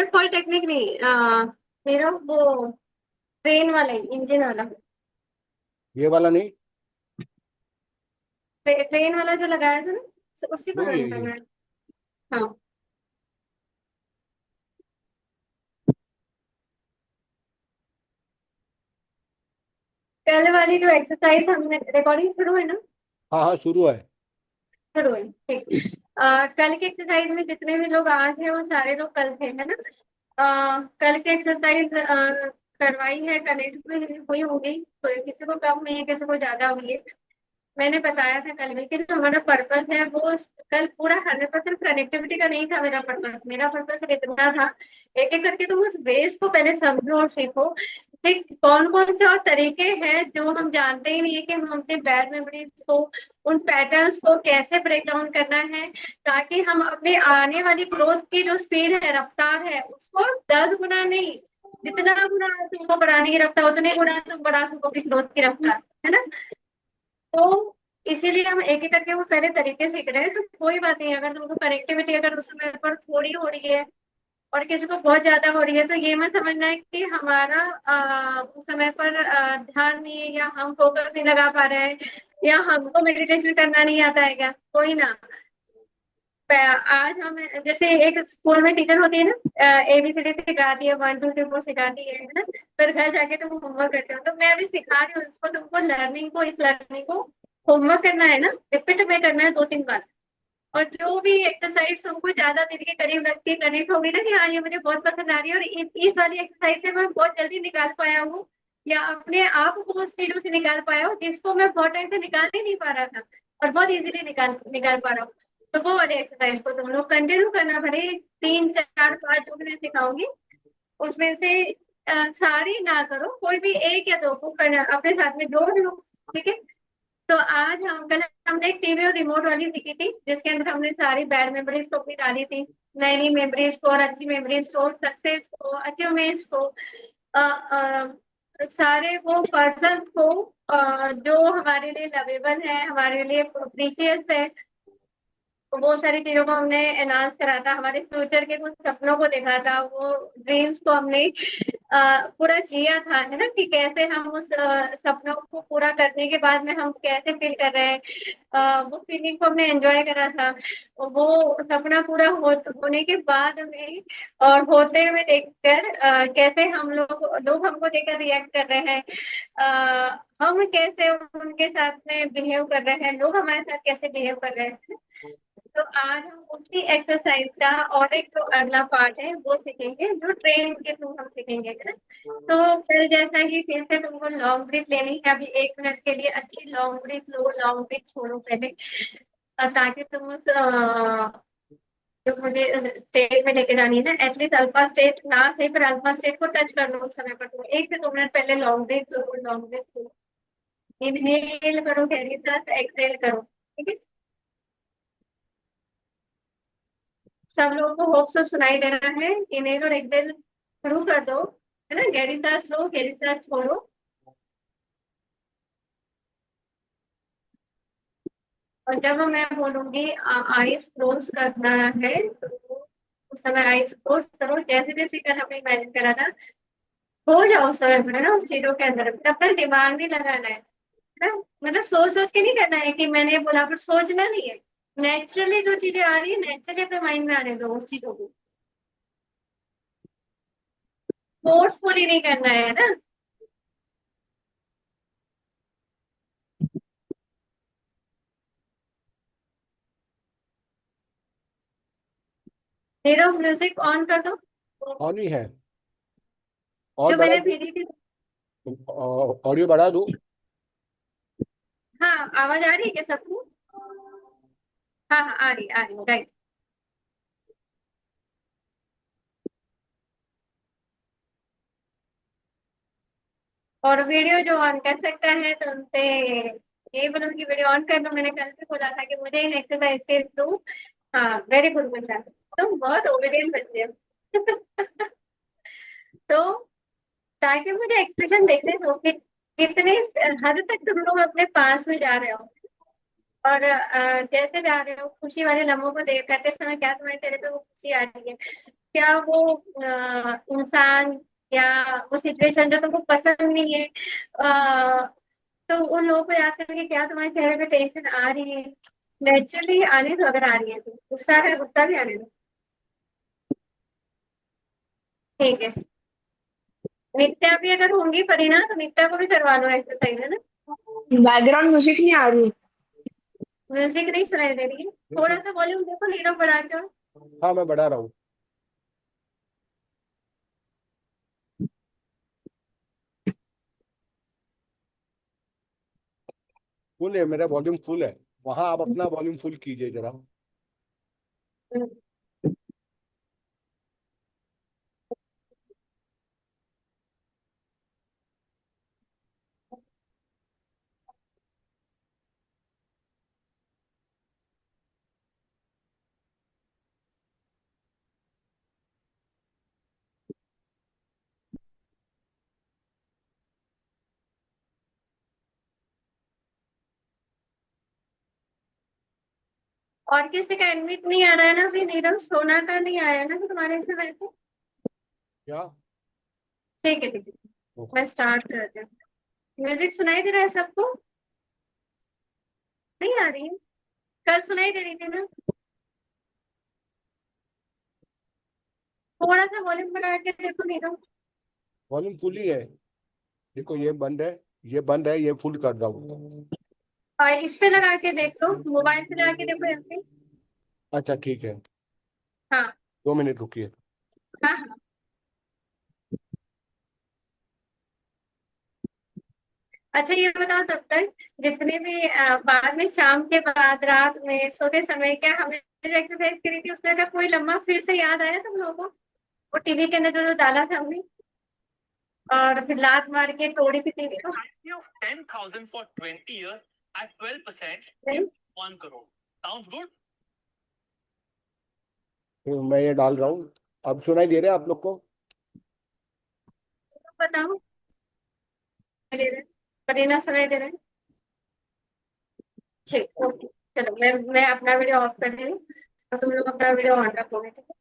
Polytechnic नहीं, मेरा वो ट्रेन वाला ही, इंजन वाला। ये वाला नहीं। ट्रेन वाला जो लगाया था ना, उसी को नहीं रन ये। करना है। हाँ। कल वाली जो एक्सरसाइज हमने, रिकॉर्डिंग शुरू है ना? हाँ हाँ, शुरू है। शुरू है, ठीक। कल की एक्सरसाइज में जितने भी लोग आज हैं वो सारे लोग कल थे, है ना? कल की एक्सरसाइज करवाई है, कनेक्ट में हुई होगी, तो किसी को कम हुई है, किसी को ज्यादा हुई है। मैंने बताया था कल भी कि जो हमारा पर्पस है वो कल पूरा 100% कनेक्टिविटी का नहीं था। मेरा पर्पस सिर्फ इतना था, एक एक करके तुम उस बेस को पहले समझो और सीखो कि कौन कौन से और तरीके हैं जो हम जानते ही नहीं है, कि हम अपने बैड मेमोरीज को, उन पैटर्न्स को कैसे ब्रेक डाउन करना है, ताकि हम अपने आने वाली ग्रोथ की जो स्पीड है, रफ्तार है, उसको 10 गुना नहीं, जितना गुना तुमको बढ़ाने की रफ्तार, उतने गुना तुम बढ़ा सको अपनी ग्रोथ की रफ्तार, है ना? तो इसीलिए हम एक एक करके वो सारे तरीके सीख रहे हैं। तो कोई बात नहीं, अगर तुमको कनेक्टिविटी अगर उस समय पर थोड़ी हो रही है और किसी को बहुत ज्यादा हो रही है, तो ये मत समझना है कि हमारा उस समय पर ध्यान नहीं है, या हम फोकस नहीं लगा पा रहे हैं, या हमको मेडिटेशन करना नहीं आता है क्या, कोई ना। आज हम, जैसे एक स्कूल में टीचर होती है ना, ABCD सिखाती है, 1 2 3 4 सिखाती है ना? फिर घर जाके तुम होमवर्क करते हो, तो मैं अभी सिखा रही हूँ उसको, तुमको लर्निंग को, इस लर्निंग को होमवर्क करना है ना, रिपीट में करना है 2 3 बार। और जो भी एक्सरसाइज तुमको ज्यादा दिल के करीब लगती है, कनेक्ट होगी ना कि हाँ ये मुझे बहुत पसंद आ रही है, और इस वाली एक्सरसाइज से मैं बहुत जल्दी निकाल पाया हूँ, या अपने आप को उस चीजों से निकाल पाया हूँ जिसको मैं बहुत टाइम से निकाल ही नहीं पा रहा था, और बहुत इजीली निकाल निकाल पा रहा हूँ। तो वो वाली एक्सरसाइज को तुम लोग कंटिन्यू करना, भले 3 4 5 जो भी मैं सिखाऊंगी उसमें से सारी ना करो, कोई भी एक या दो को करना, अपने साथ में जोड़ लो। ठीक है? तो आज हम, कल हमने एक टीवी और रिमोट वाली सीखी थी, जिसके अंदर हमने सारी बैड मेमोरीज को अपनी डाली थी, नई नई मेमोरीज को, और अच्छी मेमोरीज को, सक्सेस को, अचीवमेंट्स को, सारे वो पर्सन को, जो हमारे लिए लवेबल है, हमारे लिए प्रीशियस है, तो वो सारी चीजों को हमने एनहांस करा था, हमारे फ्यूचर के कुछ सपनों को देखा था, वो ड्रीम्स को हमने पूरा जिया था, है ना? कि कैसे हम उस सपनों को पूरा करने के बाद में हम कैसे फील कर रहे हैं, वो फीलिंग को हमने एंजॉय करा था। और वो सपना पूरा होने के बाद में और होते हुए देखकर कैसे हम लोग हमको देखकर रिएक्ट कर रहे हैं, हम कैसे उनके साथ में बिहेव कर रहे हैं, लोग हमारे साथ कैसे बिहेव कर रहे हैं। तो आज हम उसी एक्सरसाइज का और एक जो अगला पार्ट है वो सीखेंगे, जो ट्रेन के थ्रू हम सीखेंगे, है ना? तो फिर जैसा कि फिर से तुमको लॉन्ग ब्रीथ लेनी है, अभी 1 मिनट के लिए अच्छी लॉन्ग ब्रीथ लो, लॉन्ग ब्रीथ छोड़ो पहले, ताकि तुम उस जो मुझे स्टेट में लेके जानी है ना, एटलीस्ट अल्फा स्टेट ना से, फिर अल्फा स्टेट को टच कर लो उस समय पर। तुम 1 से 2 मिनट पहले लॉन्ग ब्रीथ लो, लॉन्ग ब्रीथ लो, इनहेल करो गहरी सांस, एक्सहेल करो। ठीक है? सब लोगों को होप से सुनाई दे रहा है? इन्हेल और एक्सहेल शुरू कर दो, है ना? गहरी सांस लो, गहरी सांस छोड़ो। और जब मैं बोलूंगी आईज क्लोज करना है, तो उस समय आईज क्लोज करो, जैसे जैसे कल हमने इमेजिन करा था, हो जाओ उस समय पर, है ना, उस चीजों के अंदर अपना दिमाग नहीं लगाना है ना? मतलब सोच सोच के नहीं करना है कि मैंने बोला, पर सोचना नहीं है। नेचुरली जो चीजें आ रही है, नेचुरली अपने माइंड में आने दो उस चीजों को, फोर्सफुली नहीं करना है ना? नीरव म्यूजिक ऑन कर दो, ऑन ही है। और जो बढ़ा मैंने दूं? भेजी थी। ऑडियो बढ़ा दूं? हाँ, आवाज आ रही है क्या सबको? हाँ हाँ, आ रही है, राइट। और वीडियो जो ऑन कर सकता है तो उनसे यही बोलो कि वीडियो ऑन कर लो, मैंने कल भी बोला था कि मुझे इन एक्सरसाइज के थ्रू। हाँ, वेरी गुड क्वेश्चन, तुम बहुत ओबीडियंट बच्चे हो। तो ताकि मुझे एक्सप्रेशन देखने दो कि कितने हद तक तुम लोग अपने पास में जा रहे हो, और जैसे जा रहे हो खुशी वाले लम्हों को देख करते समय क्या तुम्हारे चेहरे पे वो खुशी आ रही है, क्या वो इंसान या वो सिचुएशन जो तुमको पसंद नहीं है, तो उन लोगों को याद करके क्या तुम्हारे चेहरे पे टेंशन आ रही है? नेचुरली आने दो, अगर आ रही है तो गुस्सा है, गुस्सा भी आने दो। ठीक है। नित्या भी अगर होंगी परी ना, तो नित्या को भी करवा लो एक्सरसाइज, है ना? बैकग्राउंड म्यूजिक नहीं आ रही। म्यूजिक नहीं सुनाई दे रही है? थोड़ा सा वॉल्यूम देखो नीरव बढ़ा के। हाँ मैं बढ़ा रहा हूँ। फुल है, मेरा वॉल्यूम फुल है। वहां आप अपना वॉल्यूम फुल कीजिए जरा। और किसी का एडमिट नहीं आ रहा है ना अभी नीरव? सोना का नहीं आया ना कि तुम्हारे से वैसे? क्या? ठीक है, ठीक है। मैं स्टार्ट करती हूँ। म्यूजिक सुनाई दे रहा है सबको? नहीं आ रही है? कल सुनाई दे रही थी ना? थोड़ा सा वॉल्यूम बढ़ा के देखो नीरव। वॉल्यूम फुल ही है। देखो ये बंद है, ये बंद है, ये फुल कर रहा हूँ। और इस पे लगा के देख लो, मोबाइल पे लगा के देखो यहाँ पे। अच्छा ठीक है। हाँ। 2 मिनट रुकिए। हाँ हाँ। अच्छा ये बताओ, तब तक जितने भी बाद में शाम के बाद रात में सोते समय क्या हमने जो एक्सरसाइज करी थी, उसमें का कोई लम्हा फिर से याद आया तुम लोगों को? वो टीवी के अंदर जो जो डाला था हमने, और फिर लात मार के तोड़ी थी टीवी को। of 10,000 for 20 years at 12% नहीं? is 1 crore. Sounds good? तो मैं ये डाल रहा हूँ। अब सुनाई दे रहा है आप लोग को? तुम बताओ। दे रहे हैं? परीना सुनाई दे रहे हैं? ठीक, ओके। चलो मैं अपना वीडियो ऑफ कर रही हूँ, तो तुम लोग अपना वीडियो ऑन रखोगे, ठीक है?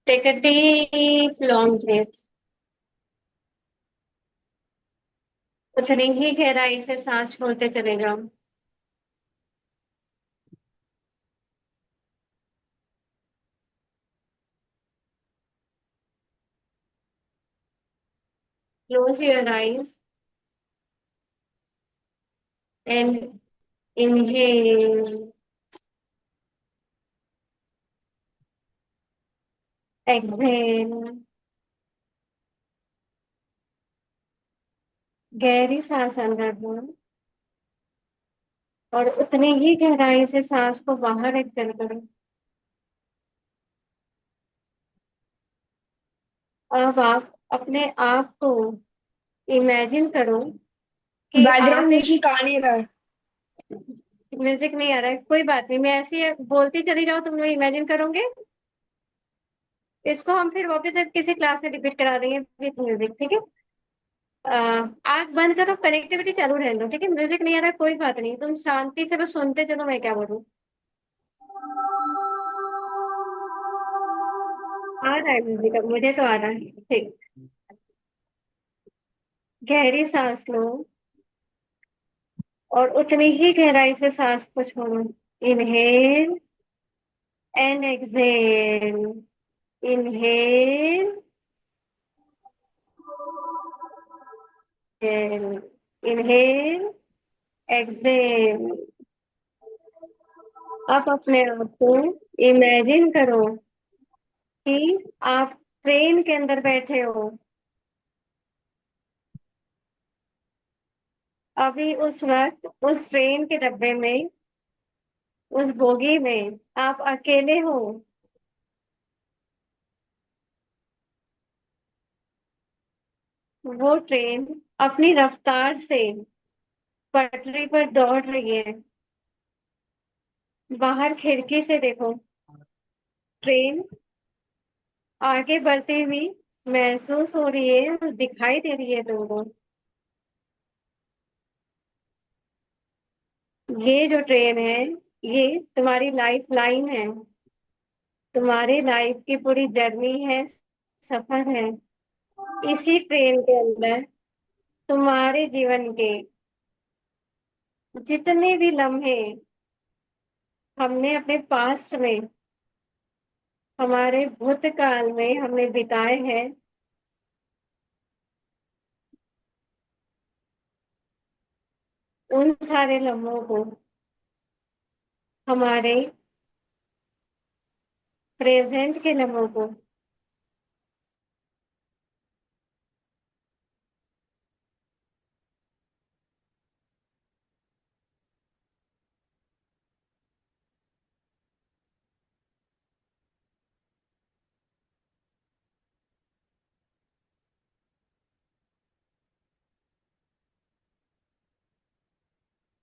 Take a deep long breath. उतनी ही गहराई से सांस छोड़ते चले जाओ। Close your eyes and inhale, exhale। गहरी सांस अंदर लो, और उतनी ही गहराई से सांस को बाहर एक्सहेल करो। अब आप अपने आप को इमेजिन करो कि बैकग्राउंड आप एक। म्यूजिक आ नहीं रहा है। म्यूजिक नहीं आ रहा है? कोई बात नहीं, मैं ऐसे बोलती चली जाऊँ, तुम लोग इमेजिन करोगे। इसको हम फिर वापस से किसी क्लास में रिपीट करा देंगे विथ म्यूजिक, ठीक है? आंख बंद करो, कनेक्टिविटी चालू रहने दो, ठीक है? म्यूजिक नहीं आ रहा है, कोई बात नहीं, तुम शांति से बस सुनते चलो मैं क्या बोलूँ। आ रहा है म्यूजिक, अब मुझे तो आ रहा है, ठीक। गहरी सांस लो, और उतनी ही गहराई से सांस को छोड़ो। Inhale and exhale. Inhale, inhale, exhale. आप अपने आप को इमेजिन करो कि आप ट्रेन के अंदर बैठे हो। अभी उस वक्त उस ट्रेन के डब्बे में, उस बोगी में आप अकेले हो। वो ट्रेन अपनी रफ्तार से पटरी पर दौड़ रही है। बाहर खिड़की से देखो, ट्रेन आगे बढ़ती हुई महसूस हो रही है, दिखाई दे रही है तुमको। ये जो ट्रेन है, ये तुम्हारी लाइफ लाइन है। तुम्हारी लाइफ की पूरी जर्नी है, सफर है। इसी ट्रेन के अंदर तुम्हारे जीवन के जितने भी लम्हे हमने अपने पास्ट में, हमारे भूतकाल में हमने बिताए हैं, उन सारे लम्हों को, हमारे प्रेजेंट के लम्हों को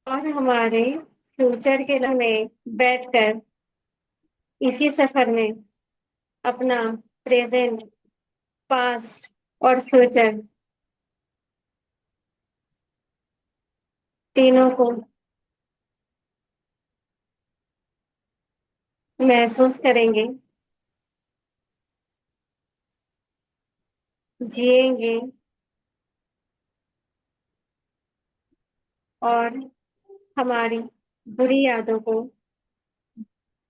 और हमारे फ्यूचर के लम्हे बैठकर इसी सफर में अपना प्रेजेंट, पास्ट और फ्यूचर तीनों को महसूस करेंगे, जिएंगे और हमारी बुरी यादों को,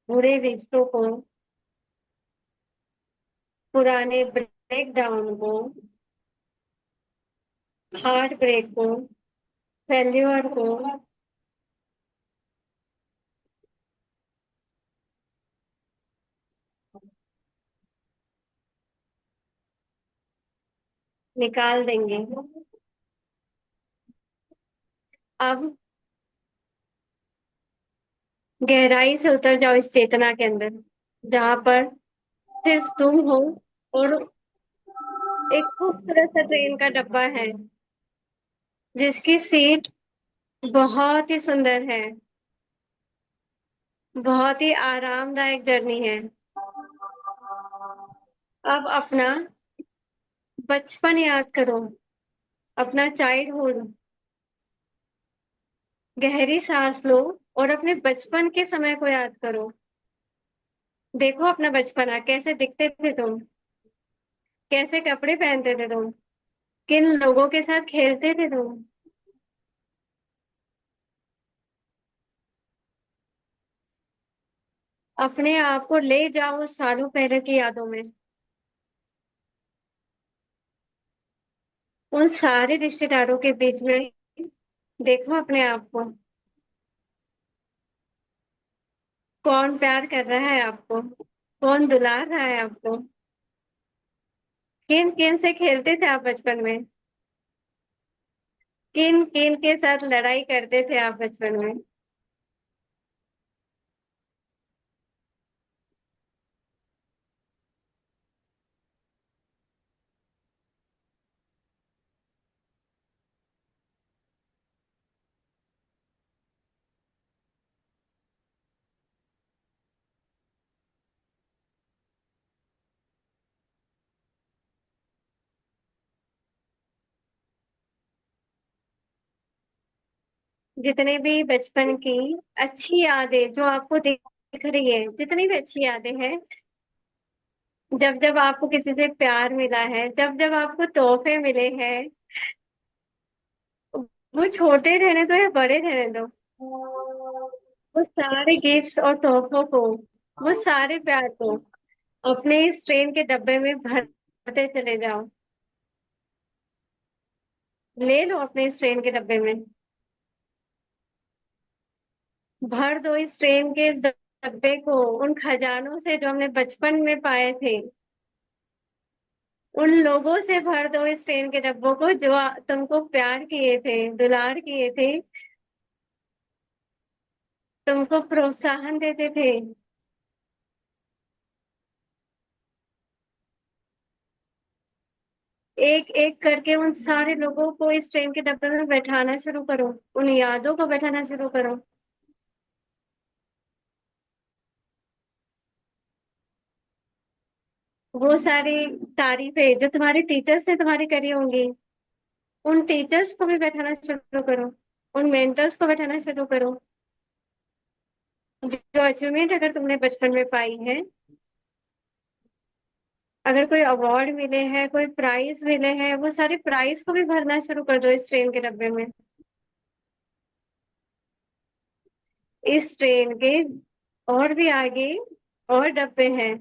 बुरे रिश्तों को, पुराने ब्रेक डाउन को, हार्ट ब्रेक को, फेल्यूर को निकाल देंगे। अब गहराई से उतर जाओ इस चेतना के अंदर, जहां पर सिर्फ तुम हो और एक खूबसूरत सा ट्रेन का डब्बा है, जिसकी सीट बहुत ही सुंदर है, बहुत ही आरामदायक जर्नी है। अब अपना बचपन याद करो, अपना चाइल्डहुड। गहरी सांस लो और अपने बचपन के समय को याद करो। देखो अपना बचपना, कैसे दिखते थे तुम, कैसे कपड़े पहनते थे तुम, किन लोगों के साथ खेलते थे तुम। अपने आप को ले जाओ सालों पहले की यादों में। उन सारे रिश्तेदारों के बीच में देखो अपने आप को, कौन प्यार कर रहा है आपको, कौन दुलार रहा है आपको, किन किन से खेलते थे आप बचपन में, किन किन के साथ लड़ाई करते थे आप बचपन में। जितने भी बचपन की अच्छी यादें जो आपको दिख रही है, जितनी भी अच्छी यादें हैं, जब जब आपको किसी से प्यार मिला है, जब जब आपको तोहफे मिले हैं, वो छोटे रहने दो या बड़े रहने दो, वो सारे गिफ्ट्स और तोहफों को, वो सारे प्यार को अपने इस ट्रेन के डब्बे में भरते चले जाओ। ले लो अपने इस ट्रेन के डब्बे में, भर दो इस ट्रेन के इस डब्बे को उन खजानों से जो हमने बचपन में पाए थे। उन लोगों से भर दो इस ट्रेन के डब्बों को जो तुमको प्यार किए थे, दुलार किए थे, तुमको प्रोत्साहन देते थे। एक एक करके उन सारे लोगों को इस ट्रेन के डब्बे में बैठाना शुरू करो, उन यादों को बैठाना शुरू करो। वो सारी तारीफें जो तुम्हारे टीचर्स ने तुम्हारी करी होंगी, उन टीचर्स को भी बैठाना शुरू करो, उन मेंटर्स को बैठाना शुरू करो। जो अचीवमेंट अगर तुमने बचपन में पाई है, अगर कोई अवार्ड मिले हैं, कोई प्राइज मिले हैं, वो सारे प्राइज को भी भरना शुरू कर दो इस ट्रेन के डब्बे में। इस ट्रेन के और भी आगे और डब्बे हैं,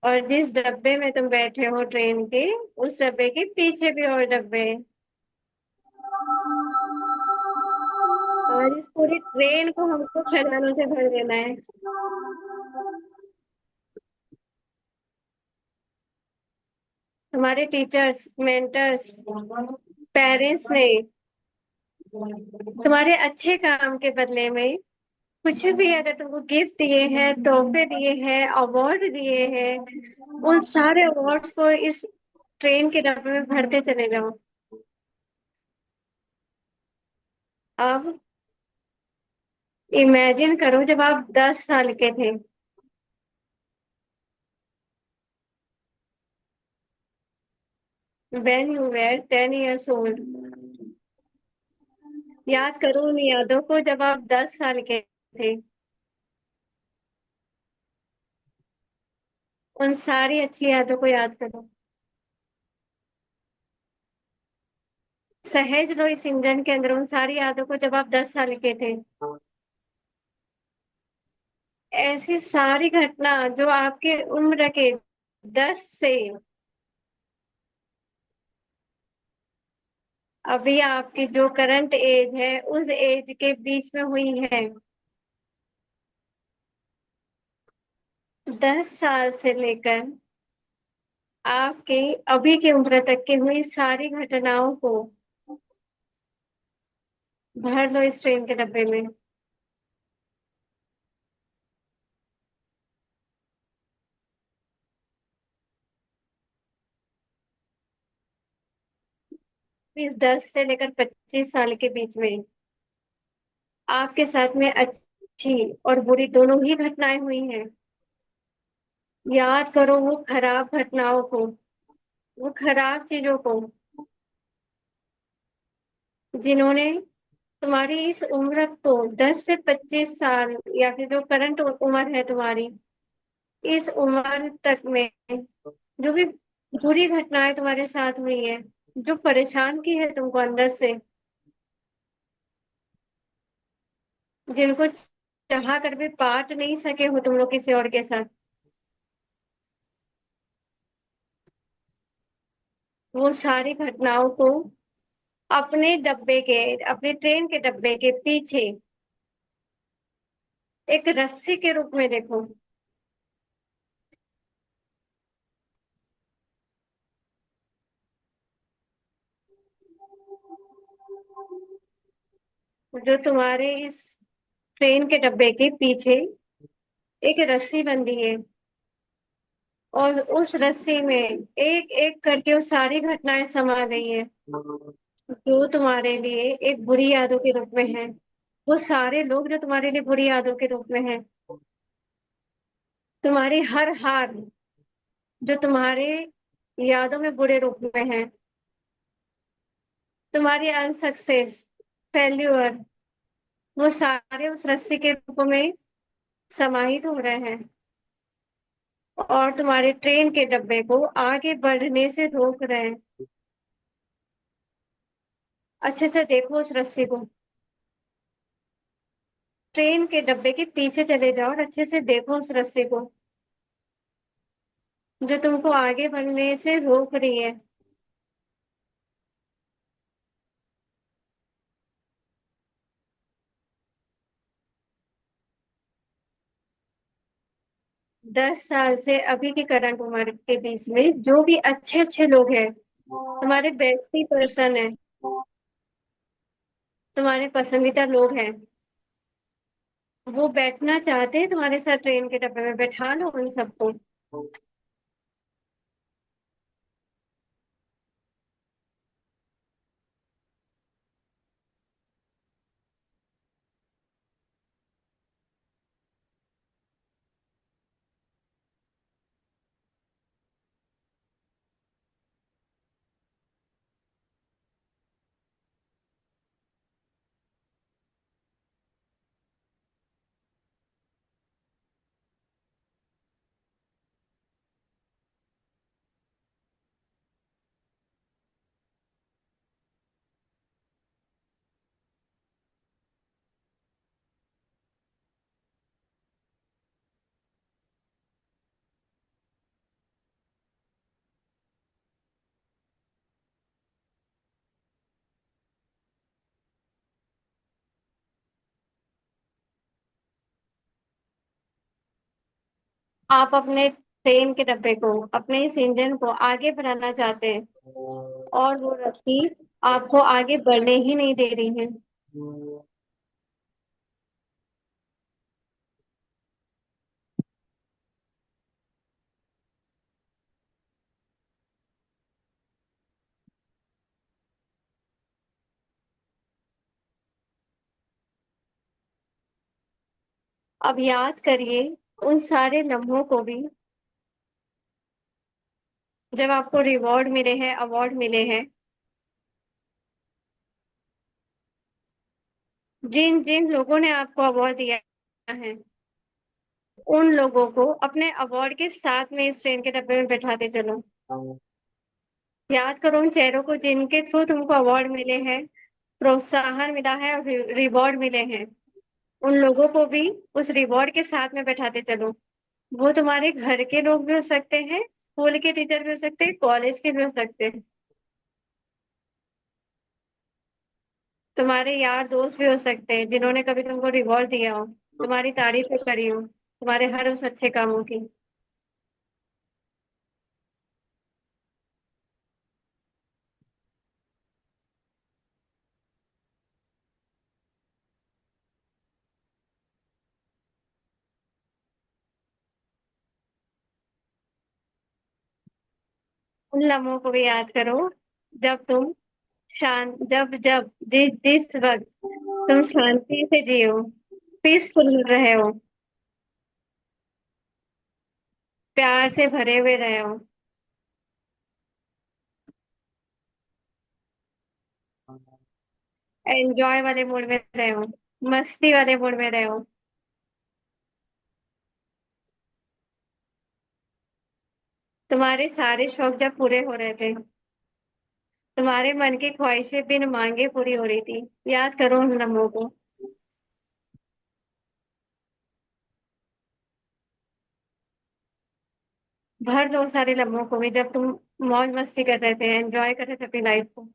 और जिस डब्बे में तुम बैठे हो ट्रेन के, उस डब्बे के पीछे भी और डब्बे हैं। और इस पूरी ट्रेन को हमको खजानों से भर देना है। हमारे टीचर्स, मेंटर्स, पेरेंट्स ने तुम्हारे अच्छे काम के बदले में कुछ भी अगर तुमको गिफ्ट दिए हैं, तोहफे दिए हैं, अवार्ड दिए हैं, उन सारे अवार्ड्स को इस ट्रेन के डब्बे में भरते चले जाओ। अब इमेजिन करो जब आप 10 साल के थे, when you were 10 years old। याद करो उन यादों को जब आप 10 साल के थे। उन सारी अच्छी यादों को याद करो। सहेज लो इस इंजन के अंदर उन सारी यादों को जब आप 10 साल के थे। ऐसी सारी घटना जो आपके उम्र के 10 से अभी आपकी जो करंट एज है उस एज के बीच में हुई है। 10 साल से लेकर आपके अभी की उम्र तक की हुई सारी घटनाओं को भर लो इस ट्रेन के डब्बे में। इस 10 से लेकर 25 साल के बीच में आपके साथ में अच्छी और बुरी दोनों ही घटनाएं हुई हैं। याद करो वो खराब घटनाओं को, वो खराब चीजों को, जिन्होंने तुम्हारी इस उम्र को 10 से 25 साल, या फिर जो करंट उम्र है तुम्हारी, इस उम्र तक में जो भी बुरी घटनाएं तुम्हारे साथ हुई है, जो परेशान की है तुमको अंदर से, जिनको चाह कर भी बांट नहीं सके हो तुम लोग किसी और के साथ, वो सारी घटनाओं को अपने डब्बे के, अपने ट्रेन के डब्बे के पीछे एक रस्सी के रूप में देखो। जो तुम्हारे इस ट्रेन के डब्बे के पीछे एक रस्सी बंधी है, और उस रस्सी में एक एक करके वो सारी घटनाएं समा गई है जो तुम्हारे लिए एक बुरी यादों के रूप में है। वो सारे लोग जो तुम्हारे लिए बुरी यादों के रूप में है। तुम्हारी हर हार जो तुम्हारे यादों में बुरे रूप में है। तुम्हारी अनसक्सेस, फेल्यूर, वो सारे उस रस्सी के रूप में समाहित हो रहे हैं, और तुम्हारे ट्रेन के डब्बे को आगे बढ़ने से रोक रहे हैं। अच्छे से देखो उस रस्सी को। ट्रेन के डब्बे के पीछे चले जाओ और अच्छे से देखो उस रस्सी को, जो तुमको आगे बढ़ने से रोक रही है। 10 साल से अभी की करंट उम्र के बीच में जो भी अच्छे अच्छे लोग हैं, तुम्हारे बेस्टी पर्सन है, तुम्हारे पसंदीदा लोग हैं, वो बैठना चाहते हैं तुम्हारे साथ ट्रेन के डब्बे में। बैठा लो उन सबको। आप अपने ट्रेन के डब्बे को, अपने इस इंजन को आगे बढ़ाना चाहते हैं, और वो रस्सी आपको आगे बढ़ने ही नहीं दे रही है। अब याद करिए उन सारे लम्हों को भी, जब आपको रिवॉर्ड मिले हैं, अवार्ड मिले हैं, जिन जिन लोगों ने आपको अवार्ड दिया है, उन लोगों को अपने अवार्ड के साथ में इस ट्रेन के डब्बे में बैठाते चलो। याद करो उन चेहरों को जिनके थ्रू तुमको अवार्ड मिले हैं, प्रोत्साहन मिला है और रिवॉर्ड मिले हैं। उन लोगों को भी उस रिवॉर्ड के साथ में बैठाते चलो। वो तुम्हारे घर के लोग भी हो सकते हैं, स्कूल के टीचर भी हो सकते हैं, कॉलेज के भी हो सकते हैं, तुम्हारे यार दोस्त भी हो सकते हैं जिन्होंने कभी तुमको रिवॉर्ड दिया हो, तुम्हारी तारीफ करी हो, तुम्हारे हर उस अच्छे कामों की। उन लम्हों को भी याद करो, जब तुम शांत, जब जब जिस जिस वक्त तुम शांति से जियो, पीसफुल रहे हो, प्यार से भरे हुए रहे हो, एंजॉय वाले मूड में रहे हो, मस्ती वाले मूड में रहे हो। तुम्हारे सारे शौक जब पूरे हो रहे थे, तुम्हारे मन की ख्वाहिशें बिन मांगे पूरी हो रही थी, याद करो उन लम्हों को। भर दो सारे लम्हों को भी, जब तुम मौज मस्ती कर रहे थे, एंजॉय कर रहे थे अपनी लाइफ को।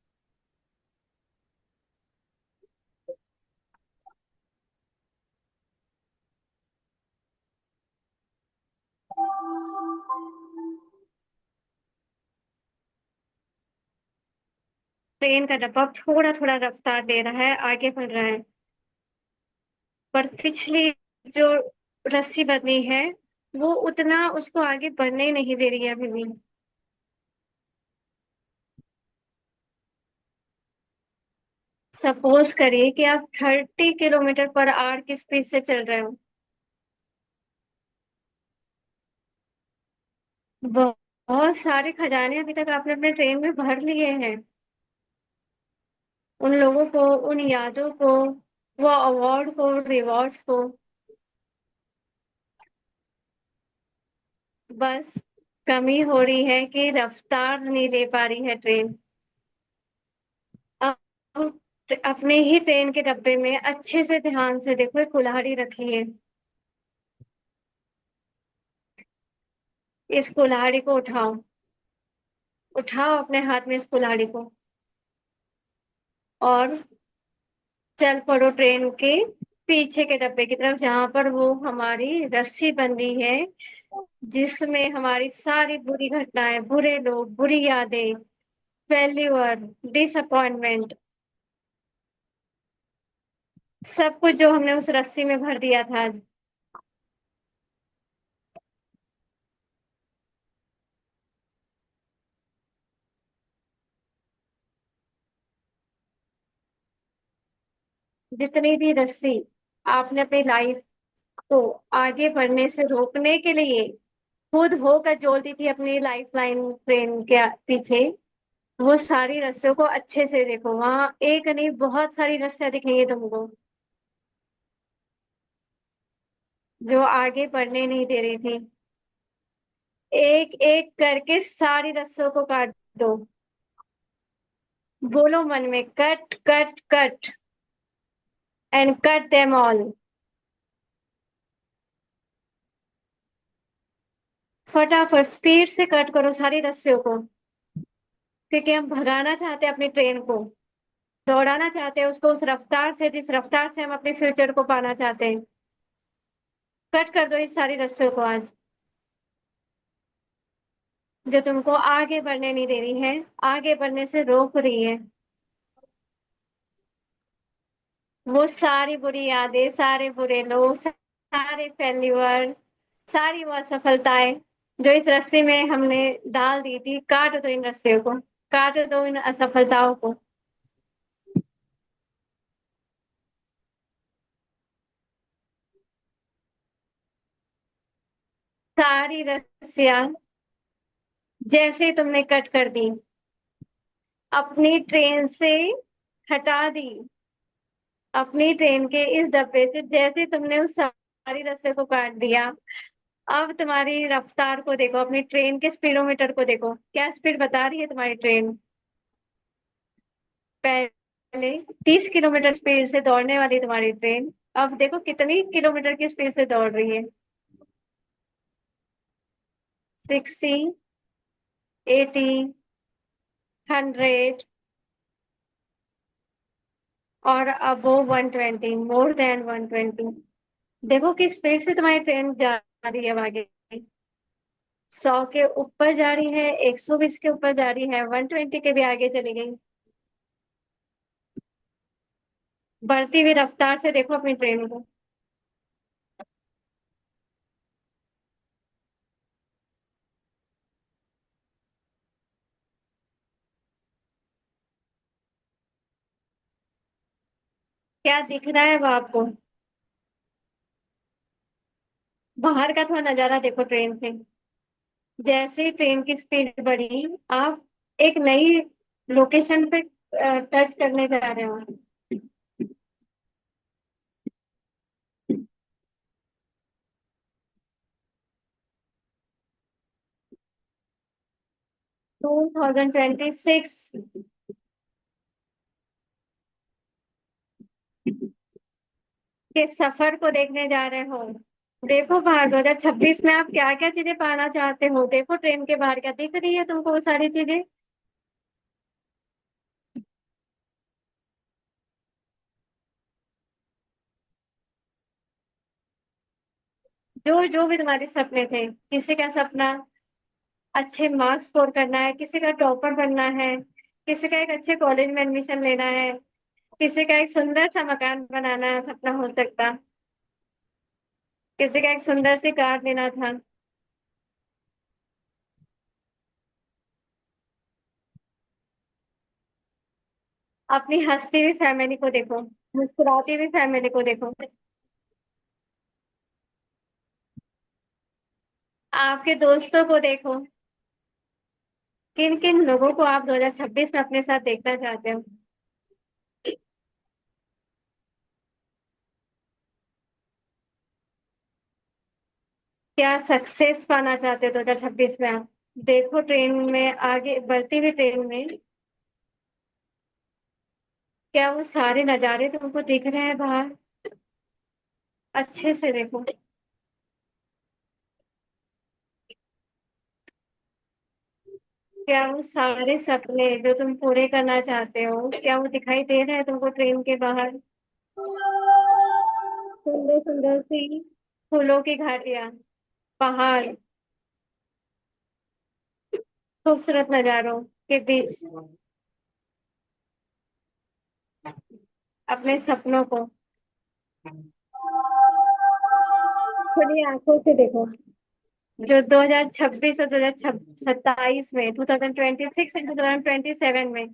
ट्रेन का डब्बा थोड़ा थोड़ा रफ्तार दे रहा है, आगे बढ़ रहा है, पर पिछली जो रस्सी बंधी है, वो उतना उसको आगे बढ़ने ही नहीं दे रही है अभी भी। सपोज करिए कि आप 30 किलोमीटर पर आवर की स्पीड से चल रहे हो। बहुत सारे खजाने अभी तक आपने अपने ट्रेन में भर लिए हैं। उन लोगों को, उन यादों को, वो अवार्ड को, रिवॉर्ड्स को, बस कमी हो रही है कि रफ्तार नहीं ले पा रही है ट्रेन। अब अपने ही ट्रेन के डब्बे में अच्छे से ध्यान से देखो, एक कुल्हाड़ी रखी है। इस कुल्हाड़ी को उठाओ, उठाओ अपने हाथ में इस कुल्हाड़ी को, और चल पड़ो ट्रेन के पीछे के डब्बे की तरफ, जहां पर वो हमारी रस्सी बंधी है, जिसमें हमारी सारी बुरी घटनाएं, बुरे लोग, बुरी यादें, फेल्यूर, डिसअपॉइंटमेंट, सब कुछ जो हमने उस रस्सी में भर दिया था आज, जितनी भी रस्सी आपने अपनी लाइफ को आगे बढ़ने से रोकने के लिए खुद होकर जोड़ती थी अपनी लाइफ लाइन ट्रेन के पीछे, वो सारी रस्सियों को अच्छे से देखो। वहां एक नहीं, बहुत सारी रस्सियां दिखेंगी तुमको, जो आगे बढ़ने नहीं दे रही थी। एक एक करके सारी रस्सियों को काट दो। बोलो मन में, cut cut cut, and cut them all. फटाफट स्पीड से कट करो सारी रस्सियों को, क्योंकि हम भगाना चाहते हैं अपनी ट्रेन को, दौड़ाना चाहते हैं उसको उस रफ्तार से जिस रफ्तार से हम अपने फ्यूचर को पाना चाहते हैं। कट कर दो इस सारी रस्सियों को आज। जो तुमको आगे बढ़ने नहीं दे रही है, आगे बढ़ने से रोक रही है। वो सारी बुरी यादें, सारे बुरे लोग, सारे फेल्यूर, सारी वो असफलताएं जो इस रस्सी में हमने डाल दी थी, काट दो इन रस्सियों को, काट दो इन असफलताओं को। सारी रस्सियां जैसे ही तुमने कट कर दी, अपनी ट्रेन से हटा दी, अपनी ट्रेन के इस डब्बे से जैसे ही तुमने उस सारी रस्से को काट दिया, अब तुम्हारी रफ्तार को देखो, अपनी ट्रेन के स्पीडोमीटर को देखो, क्या स्पीड बता रही है तुम्हारी ट्रेन। पहले 30 किलोमीटर स्पीड से दौड़ने वाली तुम्हारी ट्रेन अब देखो कितनी किलोमीटर की स्पीड से दौड़ रही है। 60, 80, 100, और अब वो 120, मोर देन 120। देखो किस स्पीड से तुम्हारी ट्रेन जा रही है अब आगे। 100 के ऊपर जा रही है, 120 के ऊपर जा रही है, 120 के भी आगे चली गई। बढ़ती हुई रफ्तार से देखो अपनी ट्रेन को। क्या दिख रहा है वो आपको? बाहर का थोड़ा नजारा देखो ट्रेन से। जैसे ही ट्रेन की स्पीड बढ़ी, आप एक नई लोकेशन पे टच करने जा रहे हो। 2026 के सफर को देखने जा रहे हो। देखो बाहर 2026 में आप क्या क्या चीजें पाना चाहते हो, देखो ट्रेन के बाहर क्या दिख रही है तुमको वो सारी चीजें। जो जो भी तुम्हारे सपने थे, किसी का सपना अच्छे मार्क्स स्कोर करना है, किसी का टॉपर बनना है, किसी का एक अच्छे कॉलेज में एडमिशन लेना है, किसी का एक सुंदर सा मकान बनाना है, सपना हो सकता, किसी का एक सुंदर सी कार लेना था। अपनी हंसती हुई फैमिली को देखो, मुस्कुराती हुई फैमिली को देखो, आपके दोस्तों को देखो। किन किन लोगों को आप 2026 में अपने साथ देखना चाहते हो? क्या सक्सेस पाना चाहते हो 2026 में आप? देखो ट्रेन में, आगे बढ़ती हुई ट्रेन में क्या वो सारे नजारे तुमको दिख रहे हैं बाहर? अच्छे से देखो। क्या वो सारे सपने जो तुम पूरे करना चाहते हो, क्या वो दिखाई दे रहे हैं तुमको ट्रेन के बाहर? सुंदर सुंदर सी फूलों की घाटियां, पहाड़, खूबसूरत नजारों के बीच अपने सपनों को खुली आंखों से देखो। जो 2026 और 2027 में, 2026 और 2027 में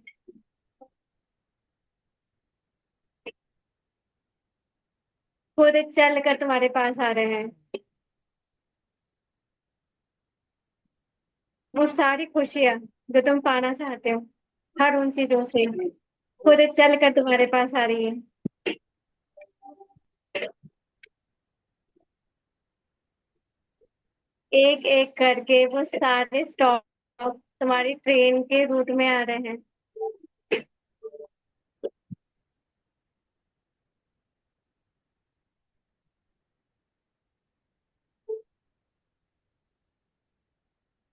खुद चल कर तुम्हारे पास आ रहे हैं, वो सारी खुशियां जो तुम पाना चाहते हो हर उन चीजों से खुद चल कर तुम्हारे पास आ रही है। एक एक करके वो सारे स्टॉप तुम्हारी ट्रेन के रूट में आ रहे हैं।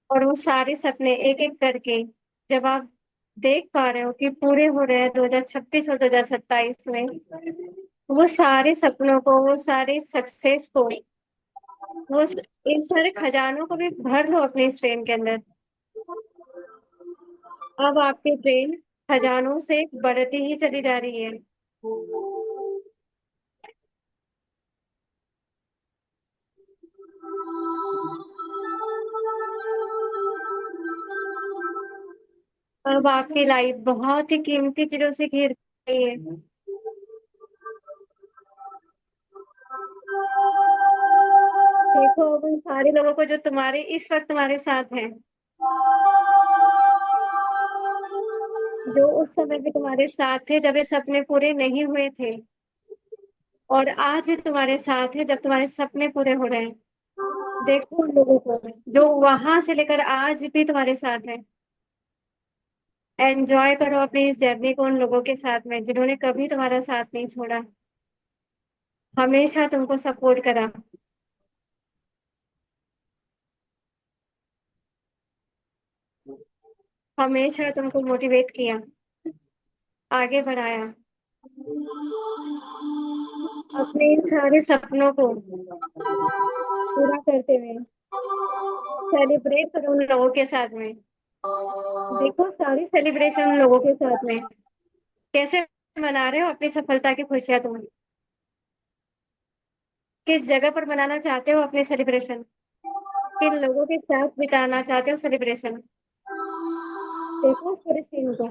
और वो सारे सपने एक एक करके जब आप देख पा रहे हो कि पूरे हो रहे हैं 2026 और 2027 में, वो सारे सपनों को, वो सारे सक्सेस को, वो इन सारे खजानों को भी भर लो अपने इस ट्रेन के अंदर। अब आपकी ट्रेन खजानों से बढ़ती ही चली जा रही है। अब आपकी लाइफ बहुत ही कीमती चीजों से घिर गई है। देखो अब उन सारे लोगों को जो तुम्हारे इस वक्त तुम्हारे साथ हैं, जो उस समय भी तुम्हारे साथ थे जब ये सपने पूरे नहीं हुए थे, और आज भी तुम्हारे साथ है जब तुम्हारे सपने पूरे हो रहे हैं। देखो उन लोगों को जो वहां से लेकर आज भी तुम्हारे साथ है। एंजॉय करो अपनी इस जर्नी को उन लोगों के साथ में जिन्होंने कभी तुम्हारा साथ नहीं छोड़ा, हमेशा तुमको सपोर्ट करा, हमेशा तुमको मोटिवेट किया, आगे बढ़ाया, अपने इन सारे सपनों को पूरा करते हुए सेलिब्रेट करो उन लोगों के साथ में। देखो सारी सेलिब्रेशन उन लोगों के साथ में कैसे मना रहे हो अपनी सफलता की खुशियां तुम। किस जगह पर मनाना चाहते हो अपने सेलिब्रेशन, किन लोगों के साथ बिताना चाहते हो सेलिब्रेशन। देखो उस पूरे सीन को,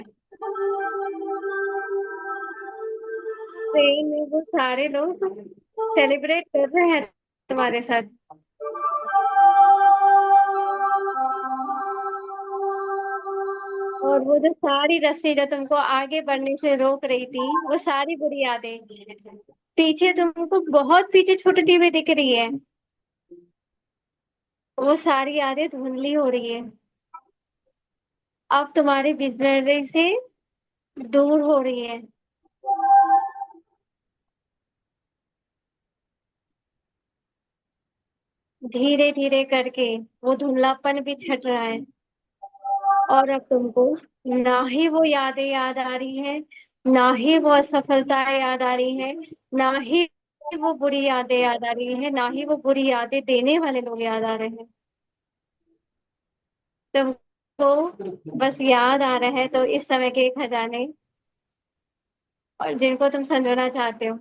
ट्रेन में वो सारे लोग सेलिब्रेट कर रहे हैं तुम्हारे साथ। और वो जो सारी रस्सी जो तुमको आगे बढ़ने से रोक रही थी, वो सारी बुरी यादें पीछे तुमको बहुत पीछे छूटती हुई दिख रही है। वो सारी यादें धुंधली हो रही है, अब तुम्हारी बिजनरी से दूर हो रही है। धीरे धीरे करके वो धुंधलापन भी छट रहा है, और अब तुमको ना ही वो यादें याद आ रही है, ना ही वो असफलता याद आ रही है, ना ही वो बुरी यादें याद आ रही है, ना ही वो बुरी यादें देने वाले लोग याद आ रहे हैं। तुमको बस याद आ रहा है तो इस समय के खजाने, और जिनको तुम संजोना चाहते हो,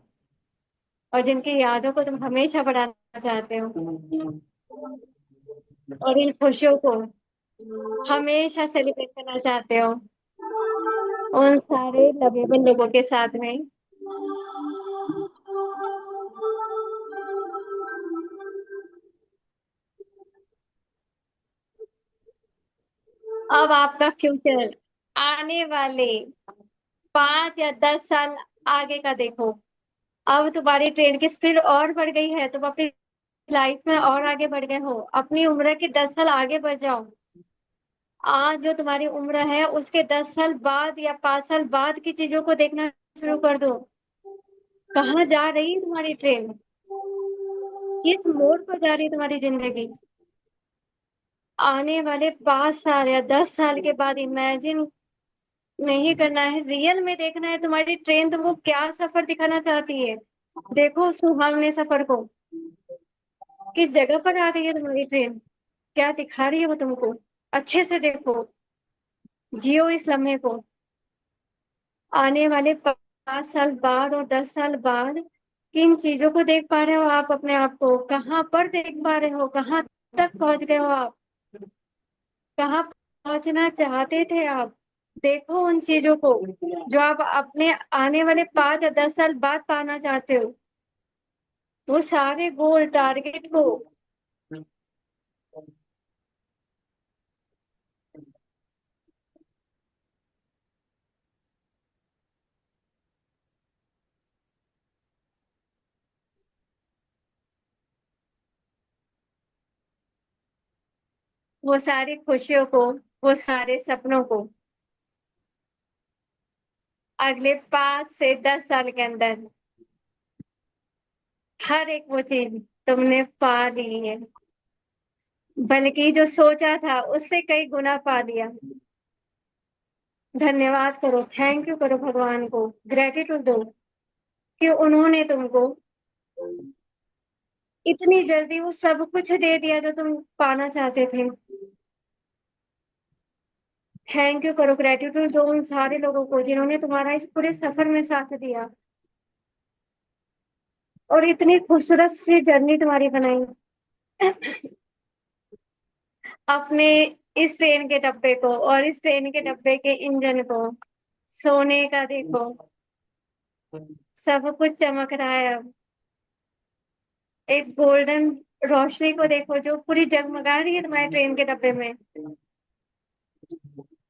और जिनकी यादों को तुम हमेशा बढ़ाना चाहते हो, और इन खुशियों को हमेशा सेलिब्रेट करना चाहते हो उन सारे लवेबल लोगों के साथ में। अब आपका फ्यूचर आने वाले 5 या 10 साल आगे का देखो। अब तुम्हारी ट्रेन की स्पीड और बढ़ गई है, तुम अपनी लाइफ में और आगे बढ़ गए हो, अपनी उम्र के 10 साल आगे बढ़ जाओ। आज जो तुम्हारी उम्र है उसके 10 साल बाद या 5 साल बाद की चीजों को देखना शुरू कर दो। कहाँ जा रही है तुम्हारी ट्रेन, किस मोड़ पर जा रही है तुम्हारी जिंदगी। आने वाले 5 साल या 10 साल के बाद इमेजिन नहीं करना है, रियल में देखना है तुम्हारी ट्रेन तुमको क्या सफर दिखाना चाहती है। देखो उस सुहावने सफर को, किस जगह पर आ रही है तुम्हारी ट्रेन, क्या दिखा रही है वो तुमको। अच्छे से देखो, जियो इस लम्हे को। आने वाले 5 साल बाद और 10 साल बाद किन चीजों को देख पा रहे हो आप, अपने आप को कहाँ पर देख पा रहे हो, कहाँ तक पहुंच गए हो आप, कहाँ पहुंचना चाहते थे आप। देखो उन चीजों को जो आप अपने आने वाले 5 या 10 साल बाद पाना चाहते हो, वो सारे गोल टारगेट को। वो सारी खुशियों को, वो सारे सपनों को अगले 5 से 10 साल के अंदर हर एक वो चीज तुमने पा ली है, बल्कि जो सोचा था उससे कई गुना पा लिया। धन्यवाद करो, थैंक यू करो भगवान को, ग्रेटिट्यूड दो कि उन्होंने तुमको इतनी जल्दी वो सब कुछ दे दिया जो तुम पाना चाहते थे। थैंक यू करो, ग्रेटिट्यूड दो उन सारे लोगों को जिन्होंने तुम्हारा इस पूरे सफर में साथ दिया और इतनी खूबसूरत सी जर्नी तुम्हारी बनाई। अपने इस ट्रेन के डब्बे को और इस ट्रेन के डब्बे के इंजन को, सोने का देखो, सब कुछ चमक रहा है अब। एक गोल्डन रोशनी को देखो जो पूरी जगमगा रही है तुम्हारे ट्रेन के डब्बे में।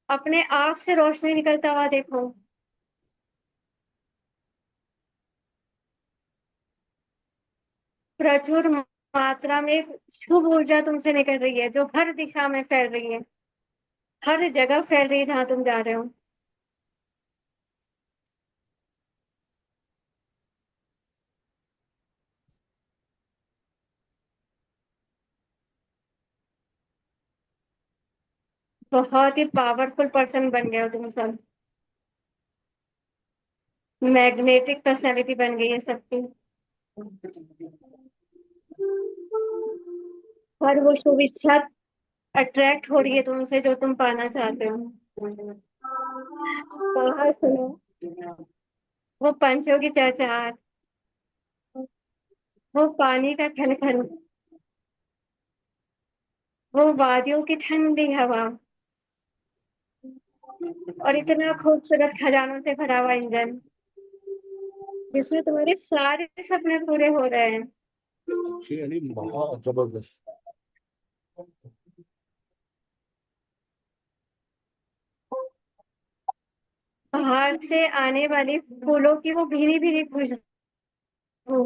अपने आप से रोशनी निकलता हुआ देखो। प्रचुर मात्रा में शुभ ऊर्जा तुमसे निकल रही है जो हर दिशा में फैल रही है, हर जगह फैल रही है जहां तुम जा रहे हो। बहुत ही पावरफुल पर्सन बन गए हो तुम सब। मैग्नेटिक पर्सनैलिटी बन गई है सबकी। और वो शुभ इच्छा अट्रैक्ट हो रही है तुमसे जो तुम पाना चाहते हो। बाहर सुनो वो पंछियों की चहचहाट, वो पानी का खनखन, वो वादियों की ठंडी हवा और इतना खूबसूरत खजानों से भरा हुआ इंजन जिसमें तुम्हारे सारे सपने पूरे हो रहे हैं। यानी बहुत जबरदस्त। बाहर से आने वाली फूलों की वो भीनी भीनी खुशबू,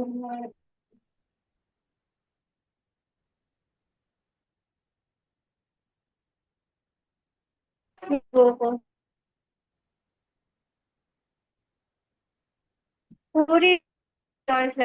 खुशबू को पूरी चॉइस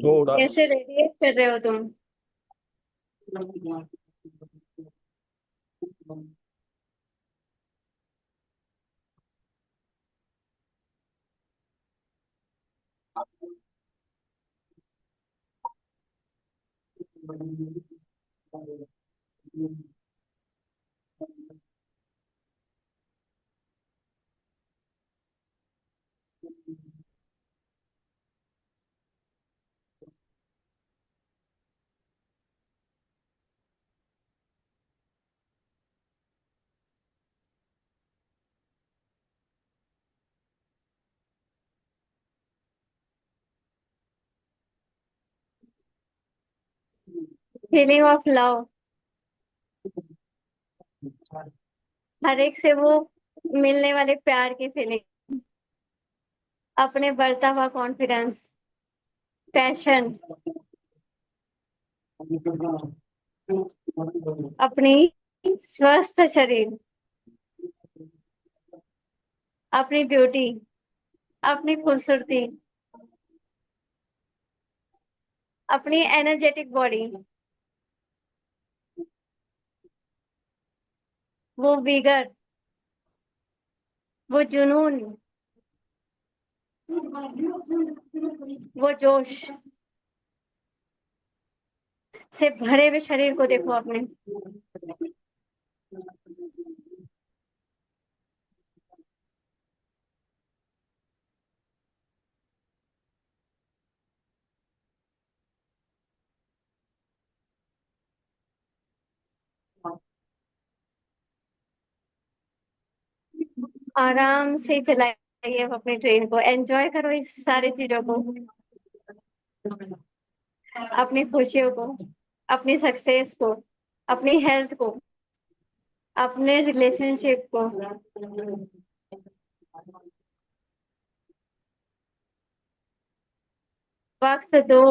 थोड़ा कैसे रेडिएट कर रहे हो तुम। फीलिंग ऑफ लव, हर एक से वो मिलने वाले प्यार की फीलिंग, अपने बढ़ता हुआ कॉन्फिडेंस, पैशन, अपनी स्वस्थ शरीर, अपनी ब्यूटी, अपनी खूबसूरती, अपनी एनर्जेटिक बॉडी, वो विगर, वो जुनून, वो जोश से भरे हुए शरीर को देखो अपने। आराम से चलाइए अपनी ट्रेन को, एंजॉय करो इस सारी चीजों को, अपनी खुशियों को, अपनी सक्सेस को, अपनी हेल्थ को, अपने रिलेशनशिप को। वक्त दो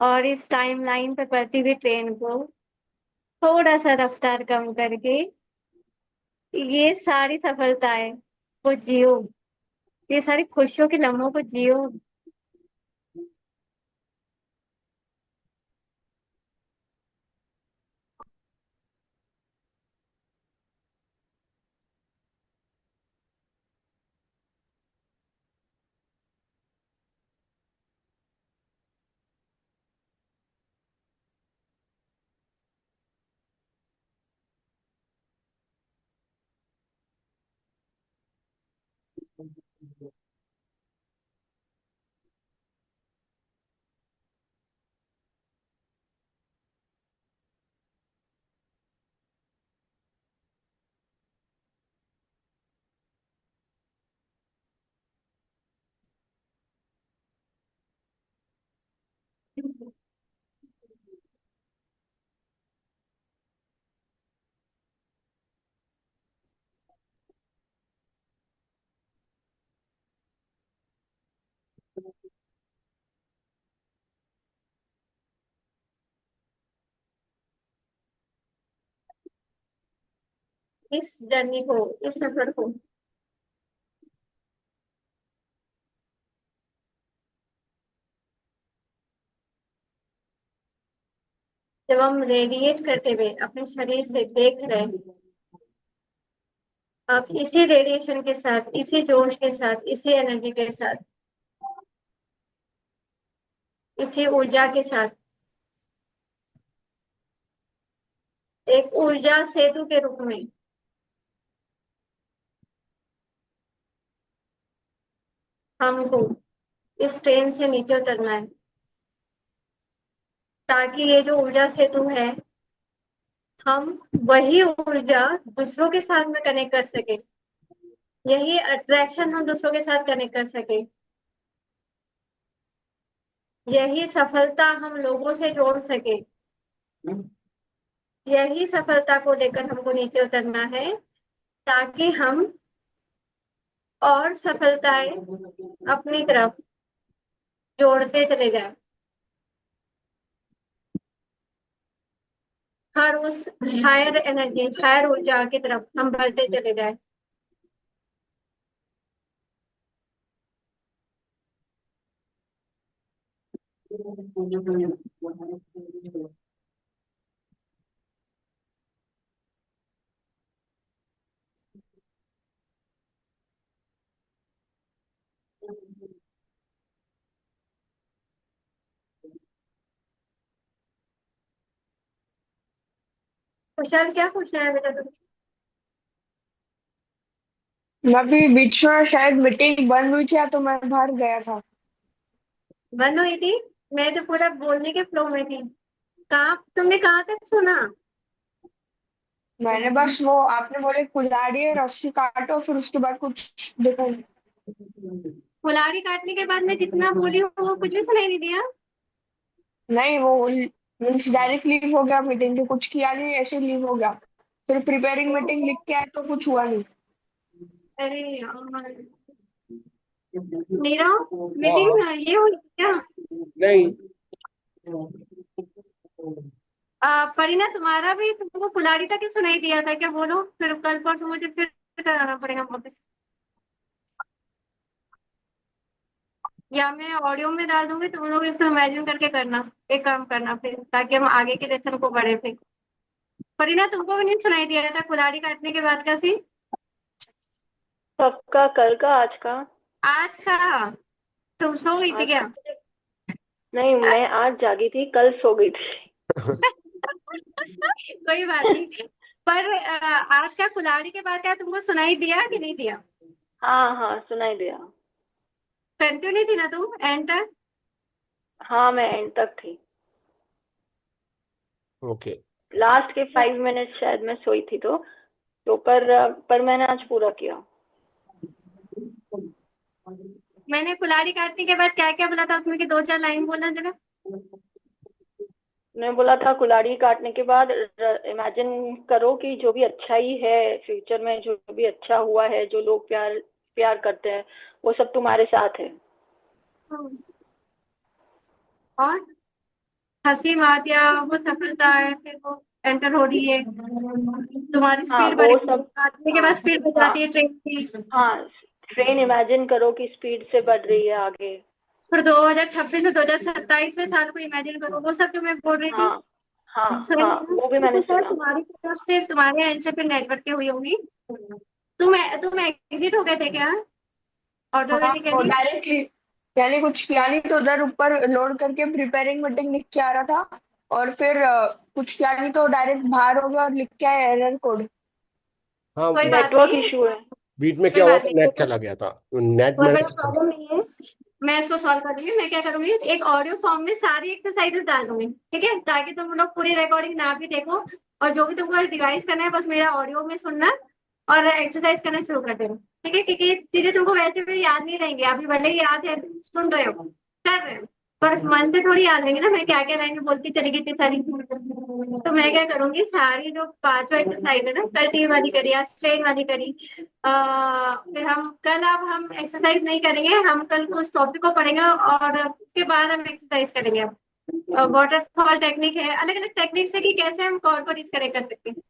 और इस टाइमलाइन पर बढ़ती हुई ट्रेन को थोड़ा सा रफ्तार कम करके ये सारी सफलताएं को जियो, ये सारी खुशियों के लम्हों को जियो। इस जर्नी को, इस सफर को जब हम रेडिएट करते हुए अपने शरीर से देख रहे हैं, आप इसी रेडिएशन के साथ, इसी जोश के साथ, इसी एनर्जी के साथ, इसी ऊर्जा के साथ एक ऊर्जा सेतु के रूप में हमको इस ट्रेन से नीचे उतरना है, ताकि ये जो ऊर्जा सेतु है, हम वही ऊर्जा दूसरों के साथ में कनेक्ट कर सके, यही अट्रैक्शन हम दूसरों के साथ कनेक्ट कर सके, यही सफलता हम लोगों से जोड़ सके। यही सफलता को लेकर हमको नीचे उतरना है, ताकि हम और सफलताएं अपनी तरफ जोड़ते चले जाएं, हर उस हायर एनर्जी, हायर ऊर्जा की तरफ हम बढ़ते चले जाएं। कुशाल, क्या पूछना है बेटा तुम? अभी बीच में शायद मीटिंग बंद हुई थी तो मैं बाहर गया था। बंद हुई थी? मैं तो पूरा बोलने के फ्लो में थी। कहाँ, तुमने कहाँ तक सुना? मैंने बस वो आपने बोले कुल्हाड़ी रस्सी काटो फिर उसके बाद कुछ देखो। कुल्हाड़ी काटने के बाद मैं जितना बोली हूँ वो कुछ भी सुनाई नहीं दिया? नहीं वो मीन्स डायरेक्ट लीव हो गया मीटिंग के, कुछ किया नहीं ऐसे लीव हो गया। फिर प्रिपेयरिंग मीटिंग लिख के आए तो कुछ हुआ नहीं। अरे यार, नीरव, हाँ। मीटिंग ये हुई क्या? नहीं। परीना, तुम्हारा भी, तुमको कुल्हाड़ी तक ही सुनाई दिया था क्या? बोलो, फिर कल परसों मुझे फिर कराना पड़ेगा वापस, या मैं ऑडियो में डाल दूंगी, तुम लोग इसको इमेजिन करके करना। एक काम करना फिर, ताकि हम आगे के लेसन को बढ़े फिर। परीना, तुमको भी नहीं सुनाई दिया था कुल्हाड़ी काटने के बाद का सीन? सबका कल का आज का? आज का? तुम सो गई थी आज क्या? का नहीं, मैं आज जागी थी, कल सो गई थी। कोई बात नहीं, पर आज का कुल्हाड़ी के बाद क्या तुमको सुनाई दिया कि नहीं दिया? हाँ हाँ, सुनाई दिया। कंटिन्यू थी ना तुम एंड तक? हाँ, मैं एंड तक थी। ओके। लास्ट के 5 मिनट शायद मैं सोई थी तो पर मैंने आज पूरा किया। मैंने कुल्हाड़ी काटने के बाद क्या क्या बोला था उसमें की 2-4 लाइन बोलना जरा। मैं बोला था कुल्हाड़ी काटने के बाद इमेजिन करो कि जो भी अच्छाई है फ्यूचर में, जो भी अच्छा हुआ है, जो लोग प्यार प्यार करते हैं, वो सब तुम्हारे साथ है। और हंसी बात या वो सफलता है, फिर वो एंटर हो रही है, तुम्हारी हाँ स्पीड वो बढ़ेगी, सब। काटने के हाँ बाद स्पीड बढ़ हाँ जाती है ट्रेन की। हाँ, ट्रेन इमेजिन करो कि स्पीड से बढ़ रही है आगे। फिर 2026 में, 2027 में साल को इमेजिन करो, वो सब जो मैं बोल रही थी। हाँ हाँ सुना? हाँ, वो भी मैंने तो सर, सुना। तुम्हारी तरफ से, तुम्हारे एंड से फिर नेटवर्क की हुई होंगी। तुम एग्जिट हो गए थे क्या हाँ वो ऑटोमेटिकली? डायरेक्टली यानी कुछ किया नहीं तो उधर ऊपर लोड करके प्रिपेयरिंग मीटिंग लिख के आ रहा था और फिर कुछ किया नहीं तो डायरेक्ट बाहर हो गया और लिख के आया एरर कोड। हाँ कोई बात नेटवर्क नहीं, इशू है। बीच में कोई क्या हुआ बात था, नहीं, नेट चला गया था, नेट बहुत में। बड़ा प्रॉब्लम नहीं है। मैं इसको सॉल्व कर दूंगी। मैं क्या करूंगी, एक ऑडियो फॉर्म में सारी एक्सरसाइजेस डाल दूंगी, ठीक है, ताकि तुम लोग पूरी रिकॉर्डिंग ना भी देखो, और जो भी तुमको रिवाइज करना है बस मेरा ऑडियो में सुनना और एक्सरसाइज करना शुरू कर देना, ठीक है, क्योंकि ये चीजें तुमको वैसे भी याद नहीं रहेंगी। अभी भले ही याद है, सुन रहे हो, कर रहे हो, पर मन से थोड़ी याद रहेंगे ना मैं क्या क्या लाइनें बोलती चली गई इतनी सारी। तो मैं क्या करूंगी, सारी जो पांचों एक्सरसाइज है ना, कल टी वाली करी, आज स्ट्रेन वाली करी, फिर हम कल, अब हम एक्सरसाइज नहीं करेंगे, हम कल उस टॉपिक को पढ़ेंगे और उसके बाद हम एक्सरसाइज करेंगे। अब वाटरफॉल टेक्निक है, अलग अलग टेक्निक्स है कि कैसे हम कॉल पर इस करे कर सकते हैं।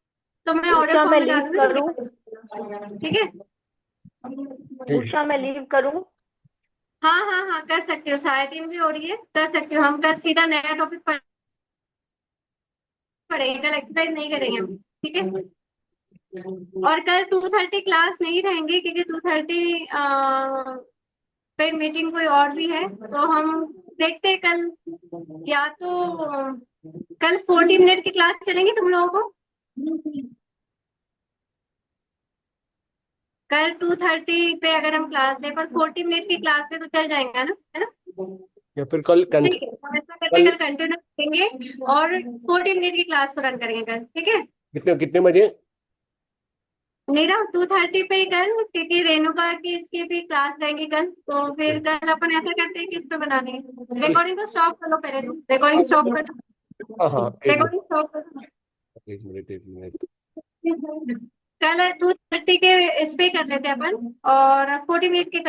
तो मैं ऑडियो उषा फॉर्म मैं में डाल लीव दूंगी, करूं? ठीक है। ठीक। उषा मैं लीव करूं? हाँ हाँ हाँ, कर सकते हो, सहायता भी हो रही है, कर सकते हो। हम कल सीधा नया टॉपिक पढ़ेंगे, कल एक्सरसाइज नहीं करेंगे हम, ठीक है। और कल 2:30 क्लास नहीं रहेंगे, क्योंकि 2:30 पे मीटिंग कोई और भी है, तो हम देखते हैं कल, या तो कल 40 मिनट की क्लास चलेंगे तुम लोगों को। कल 2:30 पे अगर हम क्लास दें, पर 40 मिनट की क्लास दे तो चल जाएगा ना, है ना। या फिर कल ठीक है, हम ऐसा करते कल हैं, कल कंटिन्यू करेंगे और 40 मिनट की क्लास को रन करेंगे कल, ठीक है। कितने कितने बजे? मेरा 2:30 पे कल, क्योंकि रेणुका की इसकी भी क्लास रहेगी कल, तो फिर कल अपन ऐसा करते हैं कि इस पे बना देंगे। रिकॉर्डिंग तो स्टॉप कर लो पहले, तुम रिकॉर्डिंग स्टॉप कर, हाँ हाँ, एक मिनट, रिकॉर्डिंग स्टॉप कर। एक मिनट, एक मिनट। कल 2:30 के इस पे कर लेते हैं अपन, और 40 मिनट के